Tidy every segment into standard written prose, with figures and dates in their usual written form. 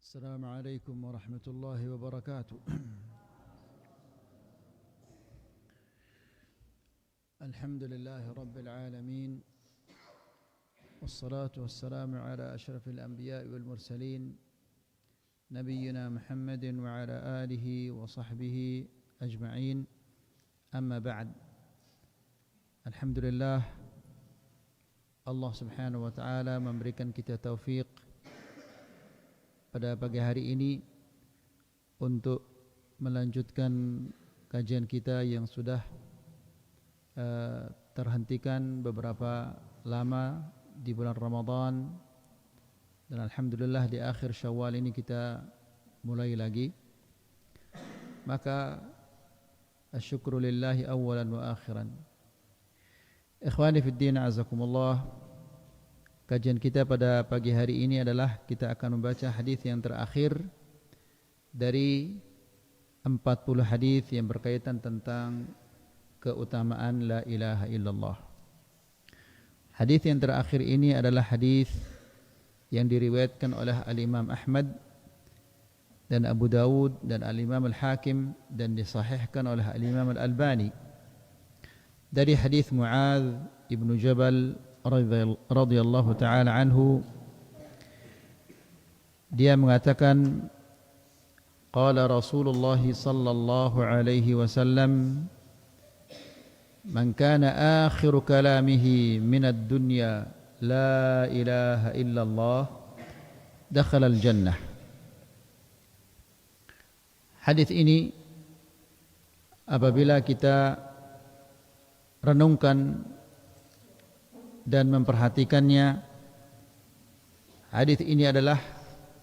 السلام عليكم ورحمة الله وبركاته. الحمد لله رب العالمين، والصلاة والسلام على أشرف الأنبياء والمرسلين نبينا محمد وعلى آله وصحبه أجمعين. أما بعد، الحمد لله, Allah subhanahu wa ta'ala memberikan kita taufik pada pagi hari ini untuk melanjutkan kajian kita yang sudah terhentikan beberapa lama di bulan Ramadan, dan alhamdulillah di akhir Syawal ini kita mulai lagi. Maka asyukru lillahi awalan wa akhiran. Ikhwani fid din, azakumullah. Kajian kita pada pagi hari ini adalah kita akan membaca hadis yang terakhir dari 40 hadis yang berkaitan tentang keutamaan la ilaha illallah. Hadis yang terakhir ini adalah hadis yang diriwayatkan oleh Al-Imam Ahmad dan Abu Dawud dan Al-Imam Al-Hakim dan disahihkan oleh Al-Imam Al-Albani dari hadis Mu'adz ibn Jabal radhiyallahu ta'ala anhu. Dia mengatakan, qala Rasulullah sallallahu alaihi wasallam, man kana akhiru kalamihi minad dunya la ilaha illallah dakhala al-jannah. Hadis ini apabila kita renungkan dan memperhatikannya, hadis ini adalah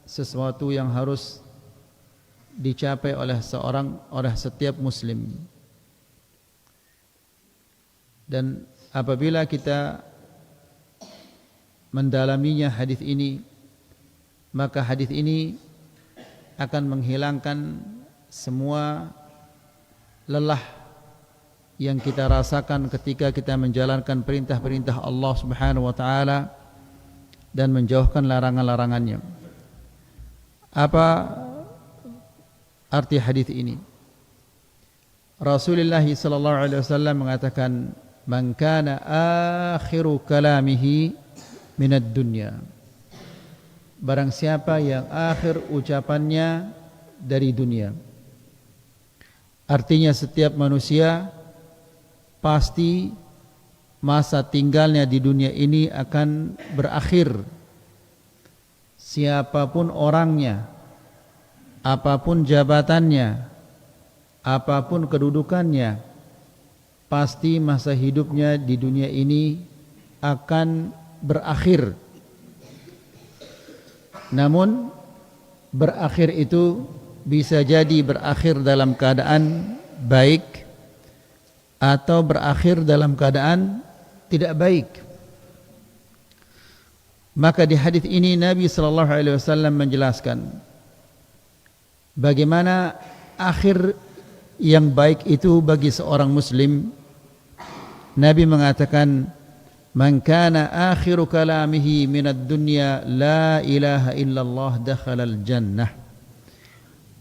sesuatu yang harus dicapai oleh setiap muslim. Dan apabila kita mendalaminya hadis ini, maka hadis ini akan menghilangkan semua lelah yang kita rasakan ketika kita menjalankan perintah-perintah Allah Subhanahu wa taala dan menjauhkan larangan-larangannya. Apa arti hadis ini? Rasulullah sallallahu alaihi wasallam mengatakan, man kana akhiru kalamihi minad dunya, barang siapa yang akhir ucapannya dari dunia. Artinya setiap manusia pasti masa tinggalnya di dunia ini akan berakhir. Siapapun orangnya, apapun jabatannya, apapun kedudukannya, pasti masa hidupnya di dunia ini akan berakhir. Namun berakhir itu bisa jadi berakhir dalam keadaan baik atau berakhir dalam keadaan tidak baik. Maka di hadis ini Nabi sallallahu alaihi wasallam menjelaskan bagaimana akhir yang baik itu bagi seorang muslim. Nabi mengatakan, man kana akhiru kalamihi minad dunya la ilaha illallah dakhalal jannah.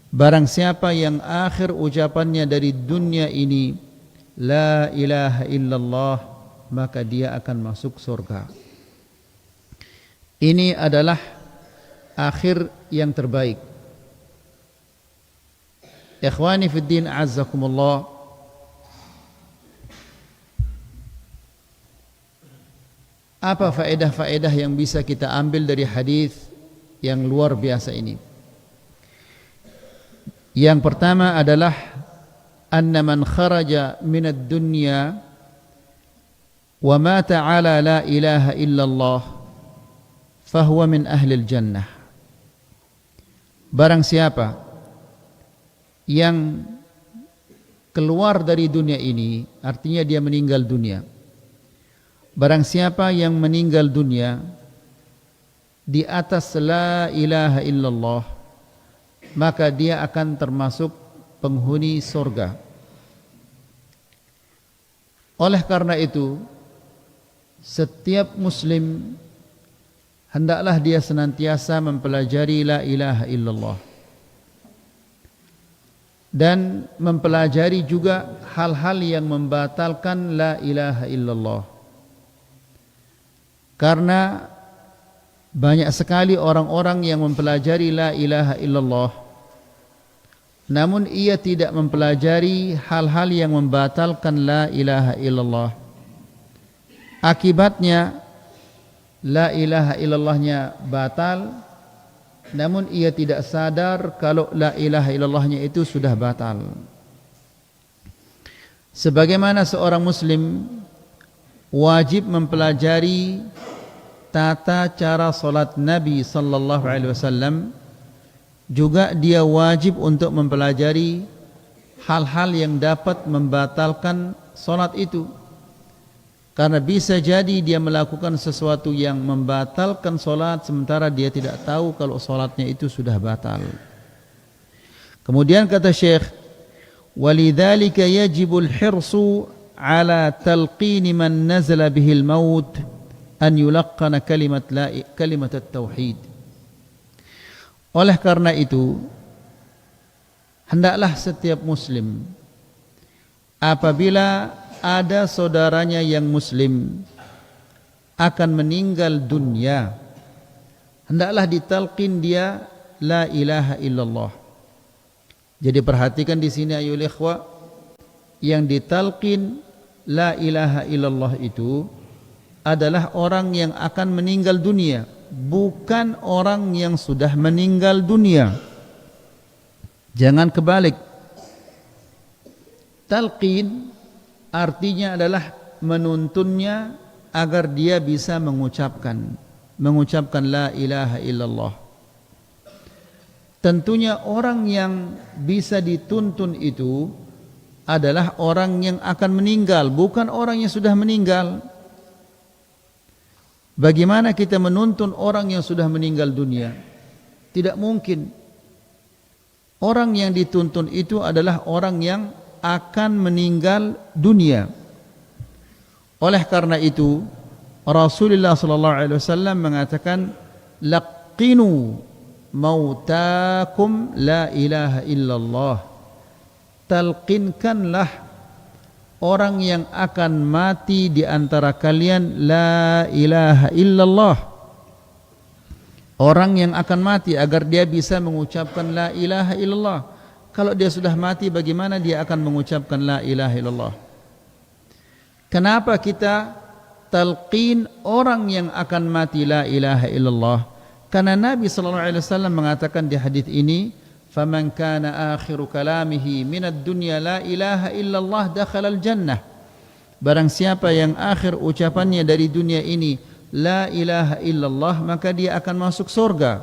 Barang siapa yang akhir ucapannya dari dunia ini la ilaha illallah, maka dia akan masuk surga. Ini adalah akhir yang terbaik. Ikhwani fid din, azzakumullah. Apa faedah-faedah yang bisa kita ambil dari hadis yang luar biasa ini? Yang pertama adalah anna man kharaja minad dunya wa mata ala la ilaha illallah fahuwa min ahlil jannah. Barang siapa yang keluar dari dunia ini, artinya dia meninggal dunia. Barang siapa yang meninggal dunia di atas la ilaha illallah, maka dia akan termasuk penghuni surga. Oleh karena itu, setiap muslim hendaklah dia senantiasa mempelajari la ilaha illallah dan mempelajari juga hal-hal yang membatalkan la ilaha illallah. Karena banyak sekali orang-orang yang mempelajari la ilaha illallah, namun ia tidak mempelajari hal-hal yang membatalkan la ilaha illallah. Akibatnya la ilaha illallahnya batal, namun ia tidak sadar kalau la ilaha illallahnya itu sudah batal. Sebagaimana seorang muslim wajib mempelajari tata cara salat Nabi sallallahu alaihi wasallam, juga dia wajib untuk mempelajari hal-hal yang dapat membatalkan salat itu. Karena bisa jadi dia melakukan sesuatu yang membatalkan solat sementara dia tidak tahu kalau solatnya itu sudah batal. Kemudian kata Syekh, walidzalika yajibul hirsu ala talqini man nazala bihil maut an yulaqqana kalimat at-tauhid. Oleh karena itu, hendaklah setiap muslim apabila ada saudaranya yang muslim akan meninggal dunia, hendaklah ditalqin dia la ilaha illallah. Jadi perhatikan di sini ayyuhal ikhwa, yang ditalqin la ilaha illallah itu adalah orang yang akan meninggal dunia, bukan orang yang sudah meninggal dunia. Jangan kebalik. Talqin artinya adalah menuntunnya agar dia bisa mengucapkan la ilaha illallah. Tentunya orang yang bisa dituntun itu adalah orang yang akan meninggal, bukan orang yang sudah meninggal. Bagaimana kita menuntun orang yang sudah meninggal dunia? Tidak mungkin. Orang yang dituntun itu adalah orang yang akan meninggal dunia. Oleh karena itu Rasulullah sallallahu alaihi wasallam mengatakan, laqinu mautakum la ilaha illallah. Talqinkanlah orang yang akan mati di antara kalian la ilaha illallah. Orang yang akan mati agar dia bisa mengucapkan la ilaha illallah. Kalau dia sudah mati, bagaimana dia akan mengucapkan la ilaha illallah? Kenapa kita talqin orang yang akan mati la ilaha illallah? Karena Nabi sallallahu alaihi wasallam mengatakan di hadis ini, "Faman kana akhiru kalamihi minad dunya la ilaha illallah dakhala al-jannah." Barang siapa yang akhir ucapannya dari dunia ini la ilaha illallah, maka dia akan masuk surga.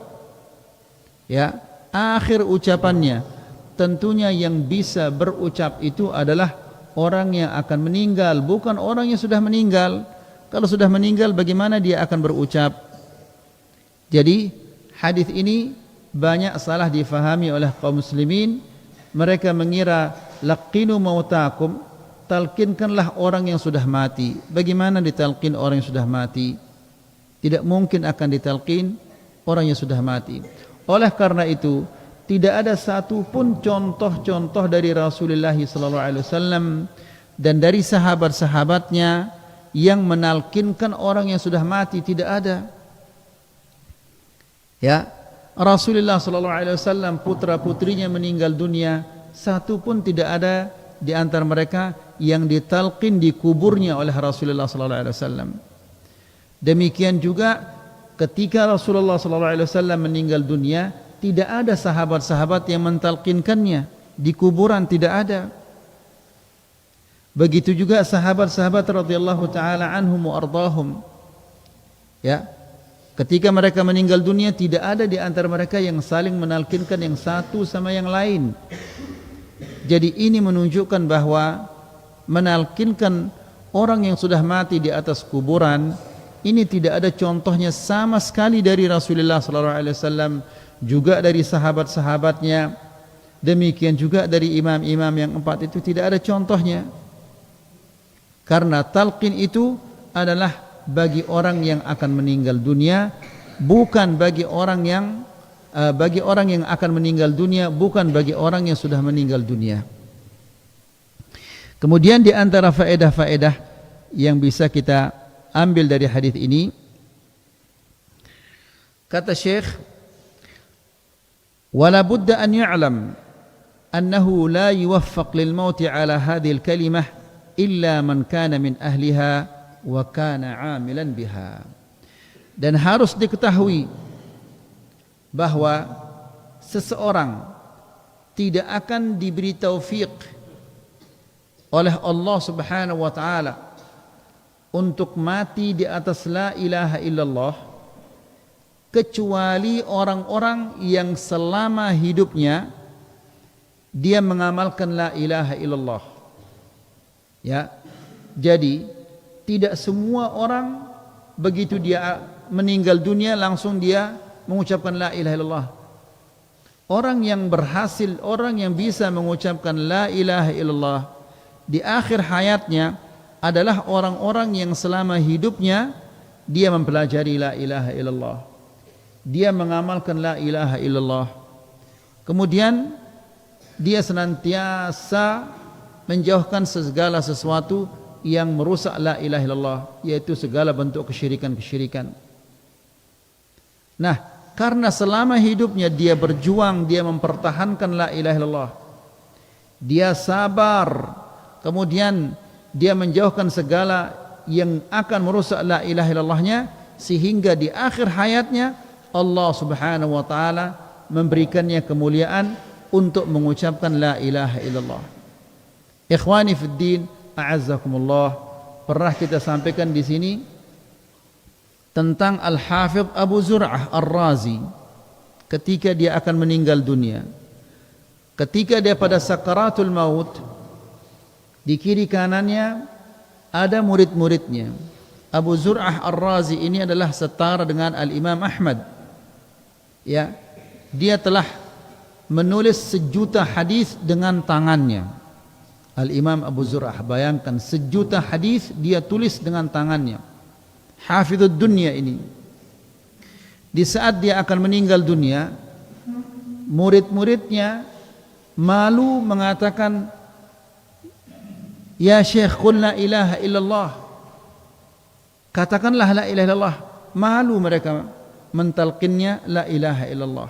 Ya, akhir ucapannya. Tentunya yang bisa berucap itu adalah orang yang akan meninggal, bukan orang yang sudah meninggal. Kalau sudah meninggal, bagaimana dia akan berucap? Jadi hadis ini banyak salah difahami oleh kaum muslimin. Mereka mengira laqinu mautakum, talqinkanlah orang yang sudah mati. Bagaimana ditalqin orang yang sudah mati? Tidak mungkin akan ditalqin orang yang sudah mati. Oleh karena itu, tidak ada satu pun contoh-contoh dari Rasulullah SAW dan dari sahabat-sahabatnya yang menalkinkan orang yang sudah mati. Tidak ada. Ya, Rasulullah SAW putra-putrinya meninggal dunia, satu pun tidak ada di antara mereka yang ditalqin di kuburnya oleh Rasulullah SAW. Demikian juga ketika Rasulullah SAW meninggal dunia, tidak ada sahabat-sahabat yang mentalqinkannya di kuburan, tidak ada. Begitu juga sahabat-sahabat radhiyallahu taala anhum wa ardahum. Ya, ketika mereka meninggal dunia, tidak ada di antara mereka yang saling menalkinkan yang satu sama yang lain. Jadi ini menunjukkan bahwa menalkinkan orang yang sudah mati di atas kuburan ini tidak ada contohnya sama sekali dari Rasulullah SAW, juga dari sahabat-sahabatnya, demikian juga dari imam-imam yang 4 itu tidak ada contohnya. Karena talqin itu adalah bagi orang yang akan meninggal dunia bukan bagi orang yang akan meninggal dunia, bukan bagi orang yang sudah meninggal dunia. Kemudian di antara faedah-faedah yang bisa kita ambil dari hadis ini, kata Syekh, wala budda an yu'lam annahu la yuwaffaq lil maut ala hadhihi al kalimah illa man kana min ahliha wa kana 'amilan biha. Dan harus diketahui bahwa seseorang tidak akan diberi taufik oleh Allah Subhanahu wa taala untuk mati di atas la ilaha illallah kecuali orang-orang yang selama hidupnya dia mengamalkan la ilaha illallah. Ya. Jadi tidak semua orang begitu dia meninggal dunia langsung dia mengucapkan la ilaha illallah. Orang yang berhasil, orang yang bisa mengucapkan la ilaha illallah di akhir hayatnya adalah orang-orang yang selama hidupnya dia mempelajari la ilaha illallah, dia mengamalkan la ilaha illallah, kemudian dia senantiasa menjauhkan segala sesuatu yang merusak la ilaha illallah, yaitu segala bentuk kesyirikan-kesyirikan. Nah, karena selama hidupnya dia berjuang, dia mempertahankan la ilaha illallah, dia sabar, kemudian dia menjauhkan segala yang akan merusak la ilaha illallahnya, sehingga di akhir hayatnya Allah Subhanahu wa taala memberikannya kemuliaan untuk mengucapkan la ilaha illallah. Ikhwani fid din, a'azzakumullah, pernah kita sampaikan di sini tentang Al-Hafidh Abu Zur'ah Ar-Razi ketika dia akan meninggal dunia. Ketika dia pada sakaratul maut, di kiri kanannya ada murid-muridnya. Abu Zur'ah Ar-Razi ini adalah setara dengan Al-Imam Ahmad. Ya, dia telah menulis 1.000.000 hadis dengan tangannya. Al-Imam Abu Zur'ah, bayangkan 1.000.000 hadis dia tulis dengan tangannya. Hafidhud dunia ini. Di saat dia akan meninggal dunia, murid-muridnya malu mengatakan, "Ya Syekh, qul la ilaha illallah." Katakanlah la ilaha illallah. Malu mereka mentalqinnya la ilaha illallah.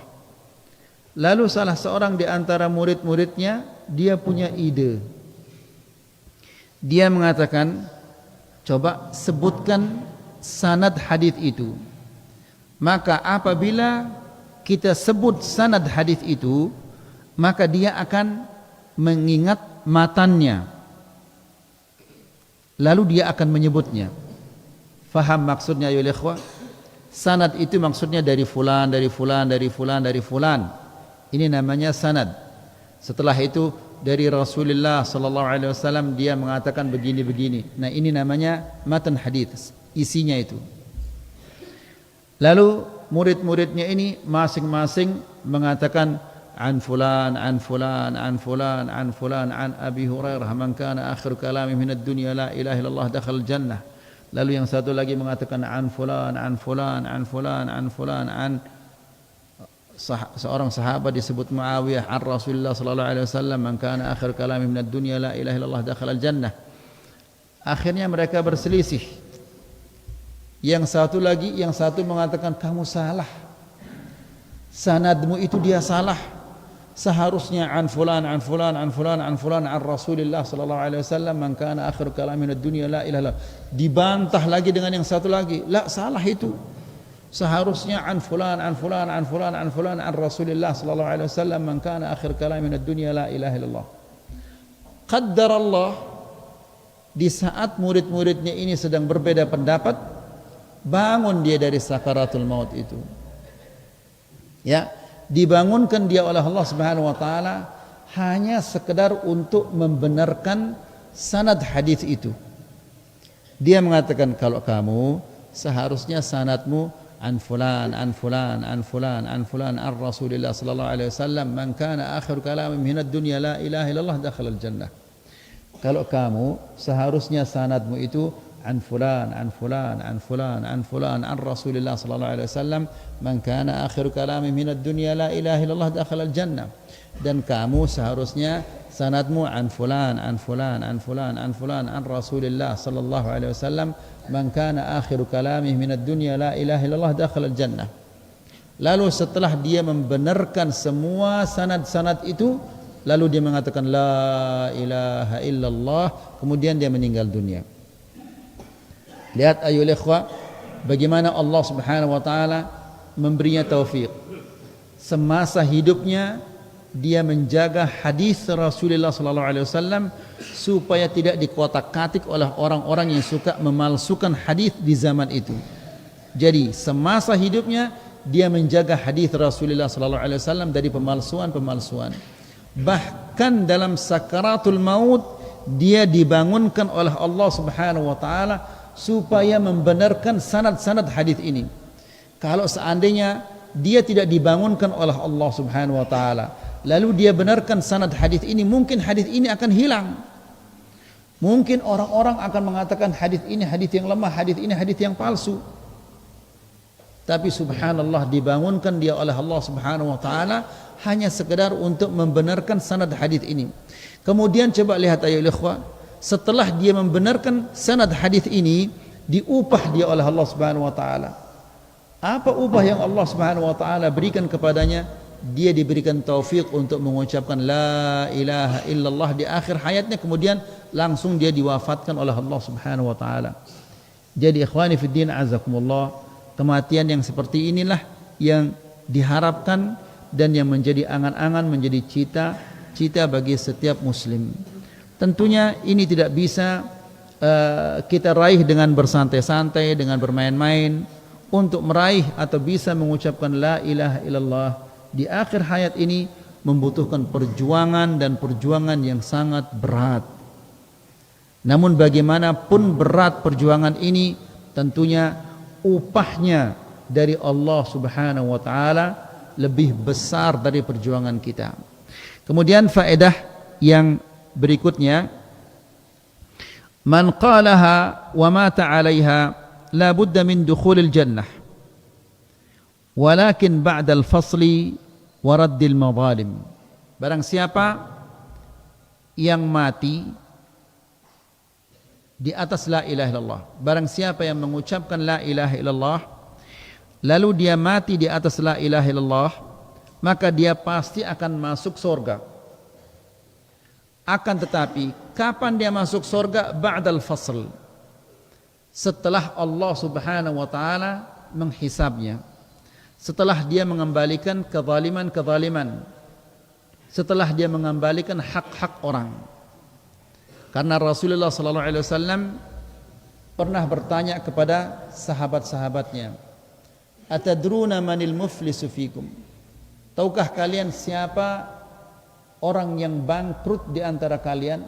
Lalu salah seorang di antara murid-muridnya, dia punya ide. Dia mengatakan, "Coba sebutkan sanad hadis itu." Maka apabila kita sebut sanad hadis itu, maka dia akan mengingat matannya, lalu dia akan menyebutnya. Faham maksudnya ya ikhwah? Sanad itu maksudnya dari fulan, dari fulan, dari fulan, dari fulan. Ini namanya sanad. Setelah itu dari Rasulullah sallallahu alaihi wasallam dia mengatakan begini-begini. Nah, ini namanya matan hadis, isinya itu. Lalu murid-muridnya ini masing-masing mengatakan an fulan, an fulan, an fulan, an fulan, an Abi Hurairah, man kana akhir kalami minad dunya la ilaha illallah dakhala jannah. Lalu yang satu lagi mengatakan an fulan, an fulan, an fulan, an fulan, an seorang sahabat disebut Muawiyah, an Rasulullah sallallahu alaihi wasallam, man kana akhir kalami minad dunya la ilaha illallah dakhala jannah. Akhirnya mereka berselisih. Yang satu mengatakan kamu salah. Sanadmu itu dia salah. Seharusnya an fulan, an fulan, an fulan, an fulan, an Rasulullah sallallahu alaihi wasallam, man kana akhir kalami minad dunya la ilaha illallah. Dibantah lagi dengan yang satu lagi. La, salah itu. Seharusnya an fulan, an fulan, an fulan, an fulan, an Rasulullah sallallahu alaihi wasallam, man kana akhir kalami minad dunya la ilaha illallah. Qaddarallah, di saat murid-muridnya ini sedang berbeda pendapat, bangun dia dari sakaratul maut itu. Ya, dibangunkan dia oleh Allah Subhanahu wa taala hanya sekedar untuk membenarkan sanad hadis itu. Dia mengatakan, kalau kamu seharusnya sanadmu an fulan, an fulan, an fulan, an fulan, an Rasulillah sallallahu alaihi wasallam, man kana akhir kalami minad dunya la ilaha illallah dakhala al jannah. Kalau kamu seharusnya sanadmu itu عن فلان عن فلان عن فلان عن فلان عن رسول الله صلى الله عليه وسلم من كان آخر كلامه من الدنيا لا إله إلا الله دخل الجنة. Dan kamu seharusnya sanadmu an fulan an fulan an fulan an fulan an Rasulillah sallallahu alaihi wasallam man kana akhiru kalamihi min ad-dunya la ilaha illallah dakhala al-jannah. Lalu setelah dia membenarkan semua sanad-sanad itu, lalu dia mengatakan la ilaha illallah, kemudian dia meninggal dunia. Lihat ayyuhal ikhwah, bagaimana Allah Subhanahu wa taala memberinya taufik. Semasa hidupnya dia menjaga hadis Rasulullah sallallahu alaihi wasallam supaya tidak dikotak-katik oleh orang-orang yang suka memalsukan hadis di zaman itu. Jadi semasa hidupnya dia menjaga hadis Rasulullah sallallahu alaihi wasallam dari pemalsuan-pemalsuan. Bahkan dalam sakaratul maut dia dibangunkan oleh Allah Subhanahu wa taala supaya membenarkan sanad-sanad hadis ini. Kalau seandainya dia tidak dibangunkan oleh Allah Subhanahu wa taala, lalu dia benarkan sanad hadis ini, mungkin hadis ini akan hilang. Mungkin orang-orang akan mengatakan hadis ini hadis yang lemah, hadis ini hadis yang palsu. Tapi subhanallah, dibangunkan dia oleh Allah Subhanahu wa taala hanya sekedar untuk membenarkan sanad hadis ini. Kemudian coba lihat ayo ikhwah, setelah dia membenarkan sanad hadis ini, diupah dia oleh Allah Subhanahu wa taala. Apa upah yang Allah Subhanahu wa taala berikan kepadanya? Dia diberikan taufik untuk mengucapkan la ilaha illallah di akhir hayatnya, kemudian langsung dia diwafatkan oleh Allah Subhanahu wa taala. Jadi ikhwani fid din azakumullah, kematian yang seperti inilah yang diharapkan dan yang menjadi angan-angan, menjadi cita-cita bagi setiap muslim. Tentunya ini tidak bisa kita raih dengan bersantai-santai, dengan bermain-main. Untuk meraih atau bisa mengucapkan la ilaha illallah di akhir hayat ini membutuhkan perjuangan, dan perjuangan yang sangat berat. Namun bagaimanapun berat perjuangan ini, tentunya upahnya dari Allah Subhanahu wa taala lebih besar dari perjuangan kita. Kemudian faedah yang berikutnya, man qalaha wa mata 'alaiha la budda min dukhulil jannah walakin ba'dal fasli wa raddil madhalim. Barang siapa yang mati di atas la ilaha illallah, barang siapa yang mengucapkan la ilaha illallah lalu dia mati di atas la ilaha illallah, maka dia pasti akan masuk surga. Akan tetapi kapan dia masuk surga? Ba'dal fasl, setelah Allah Subhanahu wa taala menghisabnya, setelah dia mengembalikan kezaliman-kezaliman, setelah dia mengembalikan hak-hak orang. Karena Rasulullah sallallahu alaihi wasallam pernah bertanya kepada sahabat-sahabatnya, atadruna manil muflisu fikum, tahukah kalian siapa orang yang bangkrut di antara kalian?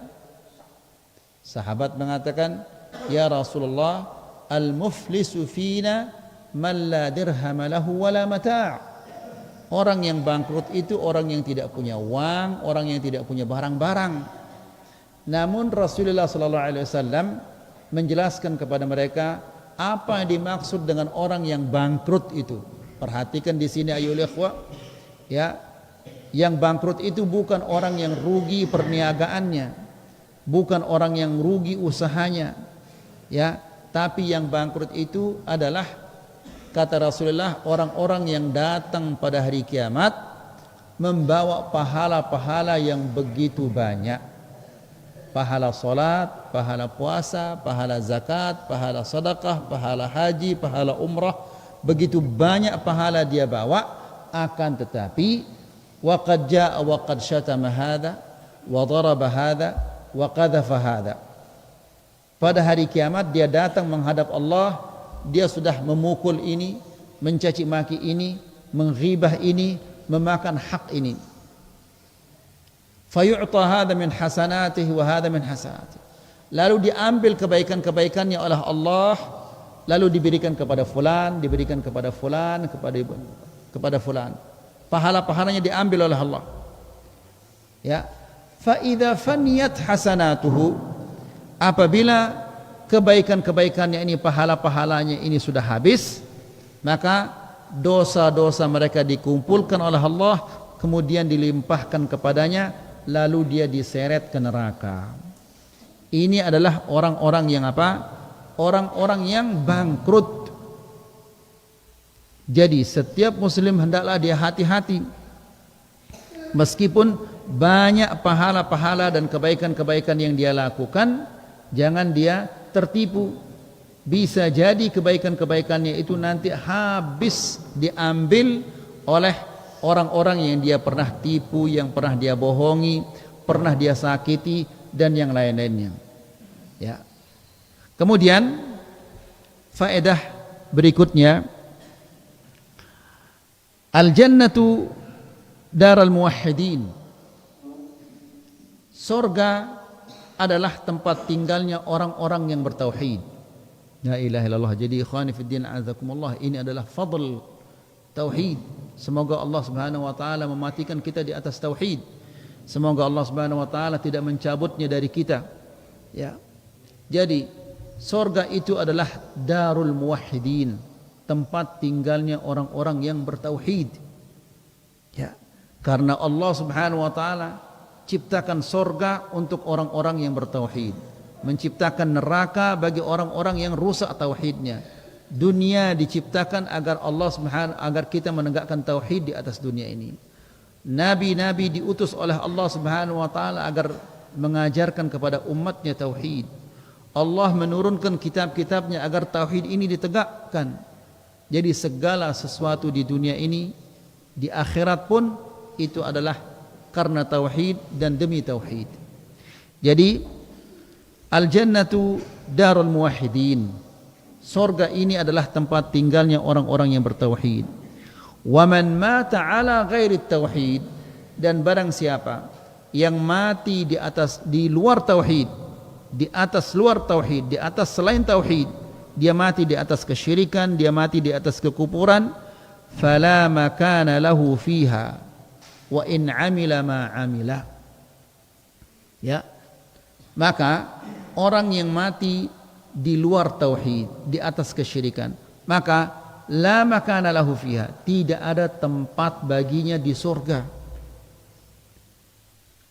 Sahabat mengatakan, ya Rasulullah, al-muflisu fina man la dirham lahu wala mata'. Orang yang bangkrut itu orang yang tidak punya uang, orang yang tidak punya barang-barang. Namun Rasulullah sallallahu alaihi wasallam menjelaskan kepada mereka apa yang dimaksud dengan orang yang bangkrut itu. Perhatikan di sini ayyuhal ikhwah, ya. Yang bangkrut itu bukan orang yang rugi perniagaannya, bukan orang yang rugi usahanya, ya, tapi yang bangkrut itu adalah, kata Rasulullah, orang-orang yang datang pada hari kiamat membawa pahala-pahala yang begitu banyak. Pahala salat, pahala puasa, pahala zakat, pahala sedekah, pahala haji, pahala umrah, begitu banyak pahala dia bawa. Akan tetapi wa qad jaa wa qad syatama hadza wa daraba hadza wa qadhafa hadza. Pada hari kiamat dia datang menghadap Allah, dia sudah memukul ini, mencaci maki ini, menghibah ini, memakan hak ini. Fayu'ta hadza min hasanatihi wa hadza min hasanatihi. Lalu diambil kebaikan-kebaikannya oleh Allah, lalu diberikan kepada fulan, diberikan kepada fulan, kepada fulan. Pahala-pahalanya diambil oleh Allah. Ya. Fa idza faniyat hasanatuhu, apabila kebaikan-kebaikannya ini, pahala-pahalanya ini sudah habis, maka dosa-dosa mereka dikumpulkan oleh Allah, kemudian dilimpahkan kepadanya, lalu dia diseret ke neraka. Ini adalah orang-orang yang apa? Orang-orang yang bangkrut. Jadi setiap muslim hendaklah dia hati-hati. Meskipun banyak pahala-pahala dan kebaikan-kebaikan yang dia lakukan, jangan dia tertipu. Bisa jadi kebaikan-kebaikannya itu nanti habis diambil oleh orang-orang yang dia pernah tipu, yang pernah dia bohongi, pernah dia sakiti, dan yang lain-lainnya. Ya. Kemudian faedah berikutnya, al-jannatu daral muwahhidin. Surga adalah tempat tinggalnya orang-orang yang bertauhid. La ilaha illallah. Jadi ikhwani fiddin azakumullah, ini adalah fadl tauhid. Semoga Allah Subhanahu wa taala mematikan kita di atas tauhid. Semoga Allah Subhanahu wa taala tidak mencabutnya dari kita. Ya. Jadi surga itu adalah darul muwahhidin, tempat tinggalnya orang-orang yang bertauhid. Ya. Karena Allah Subhanahu wa taala ciptakan surga untuk orang-orang yang bertauhid, menciptakan neraka bagi orang-orang yang rusak tauhidnya. Dunia diciptakan agar Allah Subhanahu, agar kita menegakkan tauhid di atas dunia ini. Nabi-nabi diutus oleh Allah Subhanahu wa taala agar mengajarkan kepada umatnya tauhid. Allah menurunkan kitab-kitabnya agar tauhid ini ditegakkan. Jadi segala sesuatu di dunia ini, di akhirat pun itu adalah karena tauhid dan demi tauhid. Jadi al-jannatu darul muwahhidin. Surga ini adalah tempat tinggalnya orang-orang yang bertauhid. Wa man mata ala ghairi tauhid, dan barang siapa yang mati di luar tauhid, di atas luar tauhid, di atas selain tauhid, dia mati di atas kesyirikan, dia mati di atas kekufuran, fala makana lahu fiha wa in amila ma amila. Ya. Maka orang yang mati di luar tauhid, di atas kesyirikan, maka la makana lahu fiha, tidak ada tempat baginya di surga.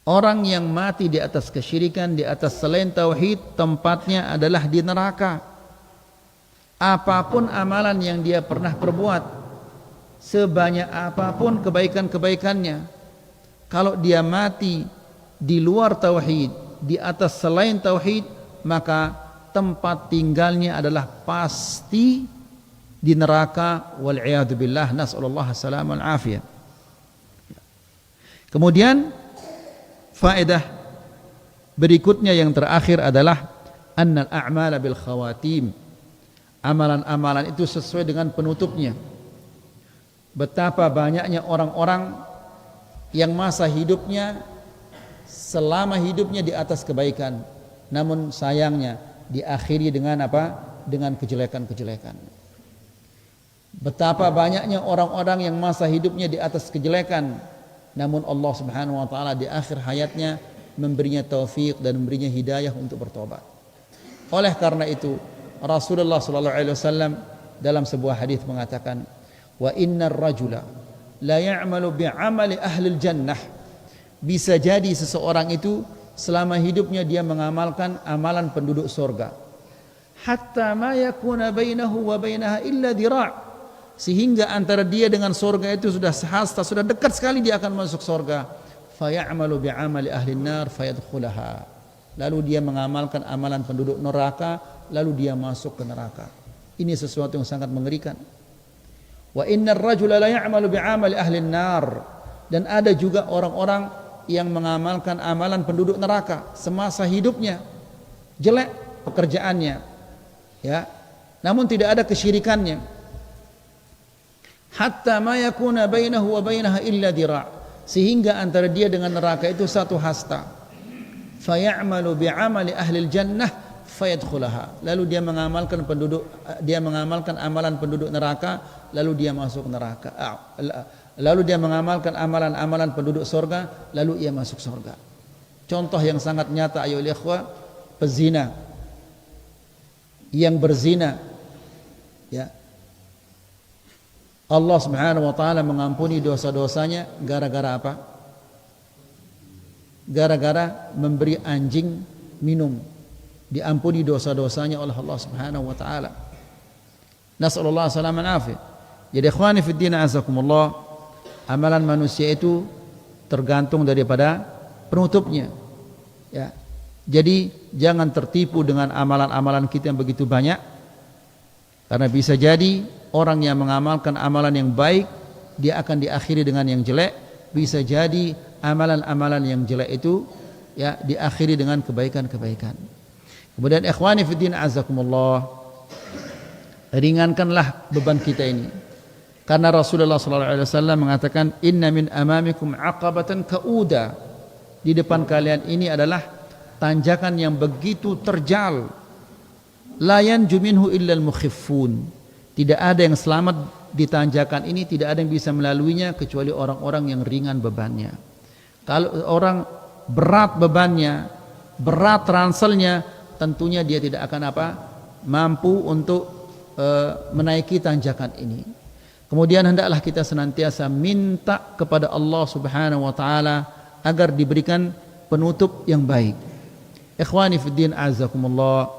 Orang yang mati di atas kesyirikan, di atas selain tauhid, tempatnya adalah di neraka. Apapun amalan yang dia pernah perbuat, sebanyak apapun kebaikan-kebaikannya, kalau dia mati di luar tauhid, di atas selain tauhid, maka tempat tinggalnya adalah pasti di neraka, wal iyadu billah, nas'alullah as-salamah wal afiyah. Kemudian faedah berikutnya yang terakhir adalah annal a'mala bil khawatim. Amalan-amalan itu sesuai dengan penutupnya. Betapa banyaknya orang-orang yang masa hidupnya, selama hidupnya di atas kebaikan, namun sayangnya diakhiri dengan apa? Dengan kejelekan-kejelekan. Betapa banyaknya orang-orang yang masa hidupnya di atas kejelekan, namun Allah Subhanahu wa taala di akhir hayatnya memberinya taufik dan memberinya hidayah untuk bertobat. Oleh karena itu, Rasulullah sallallahu alaihi wasallam dalam sebuah hadis mengatakan, wa innar rajula la ya'malu bi'amali ahli jannah. Bisa jadi seseorang itu selama hidupnya dia mengamalkan amalan penduduk surga. Hatta ma yakuna bainahu wa bainaha illa dira'. Sehingga antara dia dengan surga itu sudah sehasta, sudah dekat sekali dia akan masuk surga. Fayamalu bi'amali ahli nar fayadkhulaha. Lalu dia mengamalkan amalan penduduk neraka, lalu dia masuk ke neraka. Ini sesuatu yang sangat mengerikan. Wa innar rajula la ya'malu bi'amali ahli nar. Dan ada juga orang-orang yang mengamalkan amalan penduduk neraka semasa hidupnya. Jelek pekerjaannya. Ya. Namun tidak ada kesyirikannya. Hatta ma yakuna bainahu wa bainaha illa dira'. Sehingga antara dia dengan neraka itu satu hasta. Fayamalu bi'amali ahli jannah fayadkhulaha. Lalu dia mengamalkan amalan penduduk neraka, lalu dia masuk neraka. Lalu dia mengamalkan amalan-amalan penduduk surga, lalu ia masuk surga. Contoh yang sangat nyata ayo ikhwah, pezina. yang berzina, ya, Allah Subhanahu wa taala mengampuni dosa-dosanya gara-gara apa? Gara-gara memberi anjing minum, diampuni dosa-dosanya oleh Allah Subhanahu wa taala. Nasallallahu alaihi wasallam afiyah. Jadi ikhwani fid din azakumullah, amalan manusia itu tergantung daripada penutupnya. Ya. Jadi jangan tertipu dengan amalan-amalan kita yang begitu banyak, karena bisa jadi orang yang mengamalkan amalan yang baik dia akan diakhiri dengan yang jelek. Bisa jadi amalan-amalan yang jelek itu ya diakhiri dengan kebaikan-kebaikan. Kemudian ikhwani fiddin azakumullah, ringankanlah beban kita ini, karena Rasulullah SAW mengatakan inna min amamikum aqabatan kauda, di depan kalian ini adalah tanjakan yang begitu terjal, la yanju minhu illal mukhiffun, tidak ada yang selamat di tanjakan ini, tidak ada yang bisa melaluinya kecuali orang-orang yang ringan bebannya. Kalau orang berat bebannya, berat ranselnya, tentunya dia tidak akan mampu untuk menaiki tanjakan ini. Kemudian hendaklah kita senantiasa minta kepada Allah Subhanahu wa taala agar diberikan penutup yang baik. Ikhwani fiddin azakumullah,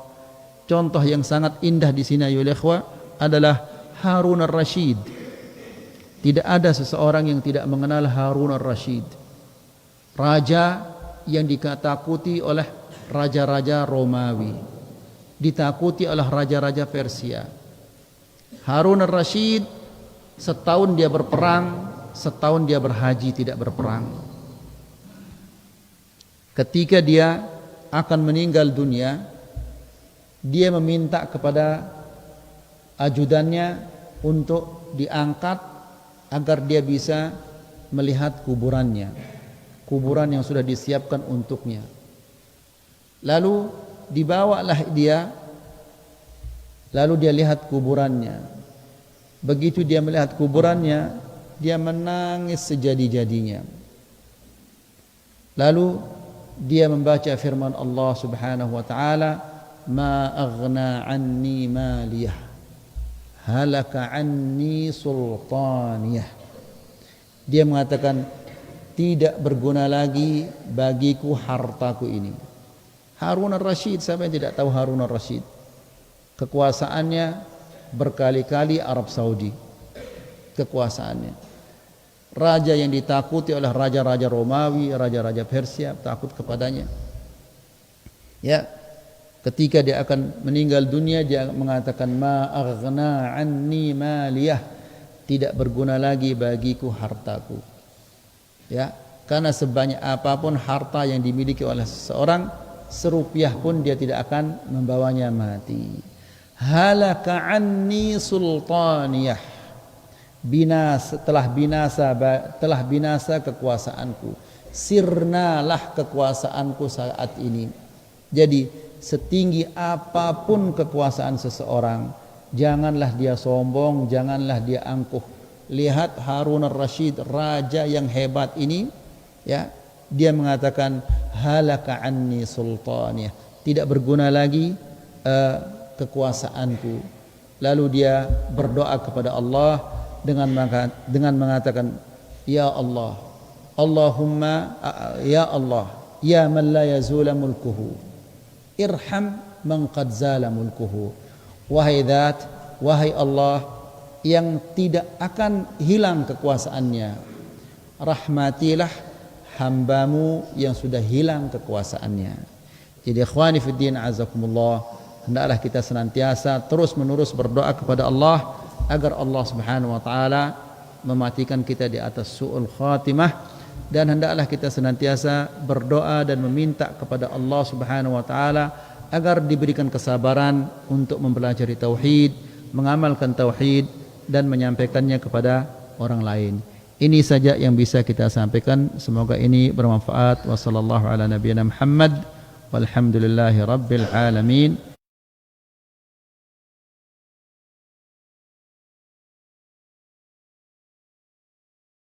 contoh yang sangat indah di sini ya ikhwah adalah Harun ar-Rasyid. Tidak ada seseorang yang tidak mengenal Harun ar-Rasyid, raja yang ditakuti oleh raja-raja Romawi, ditakuti oleh raja-raja Persia. Harun ar-Rasyid setahun dia berperang, setahun dia berhaji tidak berperang. Ketika dia akan meninggal dunia, dia meminta kepada ajudannya untuk diangkat agar dia bisa melihat kuburannya, kuburan yang sudah disiapkan untuknya. Lalu dibawalah dia, lalu dia lihat kuburannya. Begitu dia melihat kuburannya, dia menangis sejadi-jadinya. Lalu dia membaca firman Allah Subhanahu wa taala, ma aghna anni maliyah halaka anni sultaniyah. Dia mengatakan tidak berguna lagi bagiku hartaku ini. Harun ar-Rasyid, siapa yang tidak tahu Harun ar-Rasyid? Kekuasaannya berkali-kali Arab Saudi, kekuasaannya. Raja yang ditakuti oleh raja-raja Romawi, raja-raja Persia takut kepadanya. Ya, ketika dia akan meninggal dunia dia mengatakan ma aghna anni maliyah, tidak berguna lagi bagiku hartaku. Ya, karena sebanyak apapun harta yang dimiliki oleh seseorang, serupiah pun dia tidak akan membawanya mati. Halaka anni sultaniyah, telah binasa kekuasaanku, sirnalah kekuasaanku saat ini. Jadi setinggi apapun kekuasaan seseorang, janganlah dia sombong, janganlah dia angkuh. Lihat Harun ar-Rasyid, raja yang hebat ini, ya, dia mengatakan halaka anni sultaniyah, tidak berguna lagi kekuasaanku. Lalu dia berdoa kepada Allah dengan mengatakan, ya Allah, Allahumma, ya Allah, ya man la yazula mulkuhu, irham man qad zala mulkuhu. Wahai Zat, wahai Allah yang tidak akan hilang kekuasaannya, rahmatilah hambamu yang sudah hilang kekuasaannya. Jadi ikhwani fiddin azakumullah, hendaklah kita senantiasa terus menerus berdoa kepada Allah agar Allah Subhanahu wa taala mematikan kita di atas su'ul khatimah, dan hendaklah kita senantiasa berdoa dan meminta kepada Allah Subhanahu wa taala agar diberikan kesabaran untuk mempelajari tauhid, mengamalkan tauhid dan menyampaikannya kepada orang lain. Ini saja yang bisa kita sampaikan, semoga ini bermanfaat. Wassallallahu ala nabiyyina Muhammad walhamdulillahi rabbil alamin.